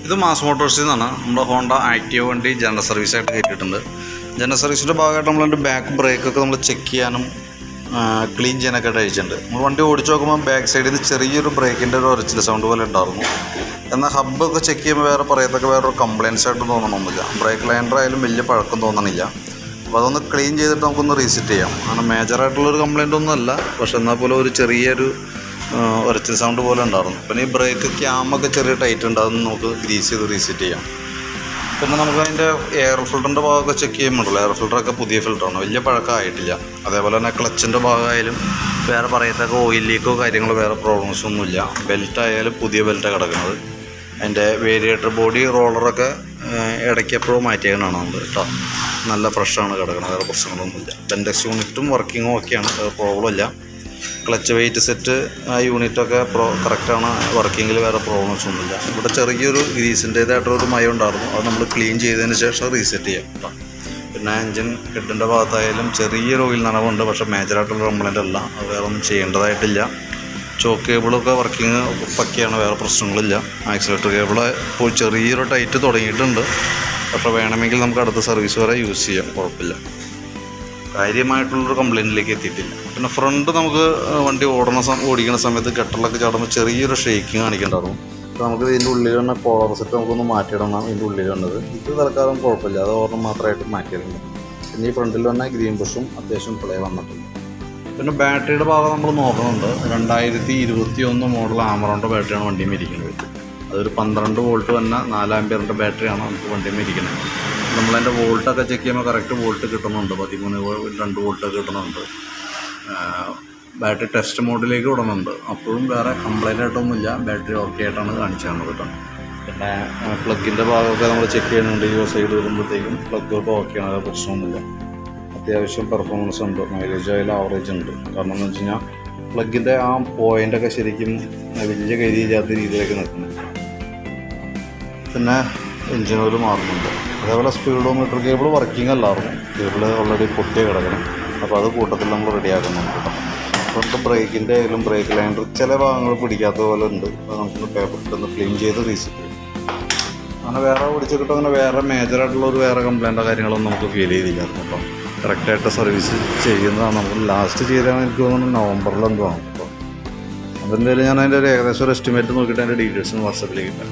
ഇത് മാസ് മോട്ടോഴ്സിൽ നിന്നാണ്. നമ്മുടെ ഹോണ്ട ആക്റ്റീവ വണ്ടി ജനറൽ സർവീസായിട്ട് കയറ്റിയിട്ടുണ്ട്. ജനറൽ സർവീസിൻ്റെ ഭാഗമായിട്ട് നമ്മളതിൻ്റെ ബാക്ക് ബ്രേക്കൊക്കെ നമ്മൾ ചെക്ക് ചെയ്യാനും ക്ലീൻ ചെയ്യാനൊക്കെ ആയിട്ട് അയച്ചിട്ടുണ്ട്. നമ്മൾ വണ്ടി ഓടിച്ച് നോക്കുമ്പോൾ ബാക്ക് സൈഡിൽ നിന്ന് ചെറിയൊരു ബ്രേക്കിൻ്റെ ഒരു ഒരച്ചിൽ സൗണ്ട് പോലെ ഉണ്ടായിരുന്നു. എന്നാൽ ഹബ്ബൊക്കെ ചെക്ക് ചെയ്യുമ്പോൾ പറയത്തൊക്കെ വേറൊരു കംപ്ലയിൻസ് ആയിട്ട് തോന്നണമെന്നില്ല. ബ്രേക്ക് ലൈനർ ആയാലും വലിയ പഴക്കം തോന്നണില്ല. അപ്പോൾ അതൊന്ന് ക്ലീൻ ചെയ്തിട്ട് നമുക്കൊന്ന് റീസെറ്റ് ചെയ്യാം. അങ്ങനെ മേജറായിട്ടുള്ളൊരു കംപ്ലയിൻ്റ് ഒന്നും അല്ല, പക്ഷെ എന്നാൽ പോലും ഒരു ചെറിയൊരു ഒരച്ചിൽ സൗണ്ട് പോലെ ഉണ്ടായിരുന്നു. പിന്നെ ഈ ബ്രേക്ക് ക്യാമൊക്കെ ചെറിയ ടൈറ്റ് ഉണ്ട്, അതൊന്ന് നമുക്ക് ഗ്രീസ് ചെയ്ത് റീസെറ്റ് ചെയ്യാം. പിന്നെ നമുക്ക് അതിൻ്റെ എയർ ഫിൽറ്ററിൻ്റെ ഭാഗമൊക്കെ ചെക്ക് ചെയ്യുമ്പോഴല്ലോ, എയർ ഫിൽറ്ററൊക്കെ പുതിയ ഫിൽറ്ററാണ്, വലിയ പഴക്കമായിട്ടില്ല. അതേപോലെ തന്നെ ക്ലച്ചിൻ്റെ ഭാഗമായാലും വേറെ പറയത്തൊക്കെ ഓയിൽ ലീക്കോ കാര്യങ്ങളോ വേറെ പ്രോബ്ലംസ് ഒന്നുമില്ല. ബെൽറ്റ് ആയാലും പുതിയ ബെൽറ്റാണ് കിടക്കുന്നത്. അതിൻ്റെ വേരിയേറ്റർ ബോഡി റോളറൊക്കെ ഇടയ്ക്കെപ്പോഴും മാറ്റിയേക്കണതാണ് നമ്മൾ കേട്ടോ. നല്ല ഫ്രഷാണ് കിടക്കുന്നത്, വേറെ പ്രശ്നങ്ങളൊന്നുമില്ല. ബെൻഡെക്സ് യൂണിറ്റും വർക്കിങ്ങും ഒക്കെയാണ്, പ്രോബ്ലം ഇല്ല. ക്ലച്ച് വെയിറ്റ് സെറ്റ് ആ യൂണിറ്റൊക്കെ കറക്റ്റാണ്, വർക്കിങ്ങിൽ വേറെ പ്രോബ്ലംസ് ഒന്നുമില്ല. ഇവിടെ ചെറിയൊരു ഗ്രീസിൻ്റേതായിട്ടൊരു മയം ഉണ്ടായിരുന്നു, അത് നമ്മൾ ക്ലീൻ ചെയ്തതിന് ശേഷം റീസെറ്റ് ചെയ്യാം കേട്ടോ. പിന്നെ എൻജിൻ ഹെഡിൻ്റെ ഭാഗത്തായാലും ചെറിയൊരു ഓയിൽ നനവുണ്ട്, പക്ഷേ മേജറായിട്ടുള്ള കംപ്ലൈൻ്റ് അല്ല, അത് വേറെ ഒന്നും ചെയ്യേണ്ടതായിട്ടില്ല. ചോക്ക് കേബിളൊക്കെ വർക്കിങ് പക്കയാണ്, വേറെ പ്രശ്നങ്ങളില്ല. ആക്സിലേറ്റർ കേബിൾ ഇപ്പോൾ ചെറിയൊരു ടൈറ്റ് തുടങ്ങിയിട്ടുണ്ട്, പക്ഷേ വേണമെങ്കിൽ നമുക്ക് അടുത്ത സർവീസ് വരെ യൂസ് ചെയ്യാം, കുഴപ്പമില്ല. കാര്യമായിട്ടുള്ളൊരു കംപ്ലയിൻറ്റിലേക്ക് എത്തിയിട്ടില്ല. പിന്നെ ഫ്രണ്ട് നമുക്ക് വണ്ടി ഓടിക്കുന്ന സമയത്ത് ഗട്ടറിലൊക്കെ ചാടുമ്പോൾ ചെറിയൊരു ഷേക്കിങ് കാണിക്കേണ്ടായിരുന്നു. അപ്പോൾ നമുക്ക് ഇതിൻ്റെ ഉള്ളിൽ തന്നെ കോളർ സെറ്റ് നമുക്കൊന്ന് മാറ്റിയിടണം. ഇതിൻ്റെ ഉള്ളിൽ വന്നത് ഇത് തൽക്കാലം കുഴപ്പമില്ല, അത് ഓർമ്മ മാത്രമായിട്ട് മാറ്റിയിടുന്നു. പിന്നെ ഈ ഫ്രണ്ടിൽ തന്നെ ഗ്രീൻ ബുഷും അത്യാവശ്യം പ്ലേ വന്നിട്ടുണ്ട്. പിന്നെ ബാറ്ററിയുടെ ഭാഗം നമ്മൾ നോക്കുന്നുണ്ട്. 2021 മോഡൽ ആമറോണിൻ്റെ ബാറ്ററിയാണ് വണ്ടിയും ഇരിക്കുന്നത്. അതൊരു 12 വോൾട്ട് തന്നെ 4 ആമ്പിയറിൻ്റെ ബാറ്ററിയാണ് നമുക്ക് വണ്ടിയും ഇരിക്കുന്നത്. നമ്മളതിൻ്റെ വോൾട്ടൊക്കെ ചെക്ക് ചെയ്യുമ്പോൾ കറക്റ്റ് വോൾട്ട് കിട്ടുന്നുണ്ട്, 13.2 വോൾട്ടൊക്കെ കിട്ടുന്നുണ്ട്. ബാറ്ററി ടെസ്റ്റ് മോഡിലേക്ക് വിടുന്നുണ്ട്. അപ്പോഴും വേറെ കംപ്ലൈൻ്റ് ആയിട്ടൊന്നുമില്ല, ബാറ്ററി ഓക്കെ ആയിട്ടാണ് കാണിച്ചു തന്നത് കേട്ടോ. പിന്നെ പ്ലഗിൻ്റെ ഭാഗമൊക്കെ നമ്മൾ ചെക്ക് ചെയ്യുന്നുണ്ട്. ഈ സൈഡ് വരുമ്പോഴത്തേക്കും പ്ലഗൊക്കെ ഓക്കെയാണ്, അത് പ്രശ്നമൊന്നുമില്ല. അത്യാവശ്യം പെർഫോമൻസ് ഉണ്ട്, മൈലേജ് ആയാലും ആവറേജ് ഉണ്ട്. കാരണം എന്ന് വെച്ച് കഴിഞ്ഞാൽ പ്ലഗിൻ്റെ ആ പോയിൻ്റൊക്കെ ശരിക്കും വലിയ കരിയില്ലാത്ത രീതിയിലേക്ക് നിൽക്കുന്നു. പിന്നെ എൻജിൻ ഓയിൽ മാറുന്നുണ്ട്. അതേപോലെ സ്പീഡോമീറ്റർ കേബിൾ വർക്കിംഗ് അല്ലായിരുന്നു, കേബിൾ ഓൾറെഡി പൊട്ടിയ കിടക്കണം. അപ്പോൾ അത് കൂട്ടത്തിൽ നമ്മൾ റെഡിയാക്കുന്നുണ്ട് കേട്ടോ. അപ്പോൾ ബ്രേക്കിൻ്റെ ആയാലും ബ്രേക്ക് ലൈനർ ചില ഭാഗങ്ങൾ പിടിക്കാത്ത പോലെ ഉണ്ട്, അത് നമുക്ക് പേപ്പർ ഇട്ടൊന്ന് ക്ലീൻ ചെയ്ത് റീസെറ്റ് ചെയ്യും. അങ്ങനെ വേറെ ഓടിച്ചിട്ട് അങ്ങനെ വേറെ മേജറായിട്ടുള്ളൊരു വേറെ കംപ്ലൈൻറ്റോ കാര്യങ്ങളൊന്നും നമുക്ക് ഫീൽ ചെയ്തില്ലായിരുന്നു കേട്ടോ. കറക്റ്റായിട്ട് സർവീസ് ചെയ്യുന്നതാണ്. നമുക്ക് ലാസ്റ്റ് ചെയ്താണ് എനിക്ക് തോന്നുന്നു നവംബറിലെന്തോ ആണ് കേട്ടോ. അതെന്തായാലും ഞാൻ അതിൻ്റെ ഒരു ഏകദേശം ഒരു എസ്റ്റിമേറ്റ് നോക്കിയിട്ട് അതിൻ്റെ ഡീറ്റെയിൽസ് വാട്സാപ്പിലേക്ക് ഇട്ടാം.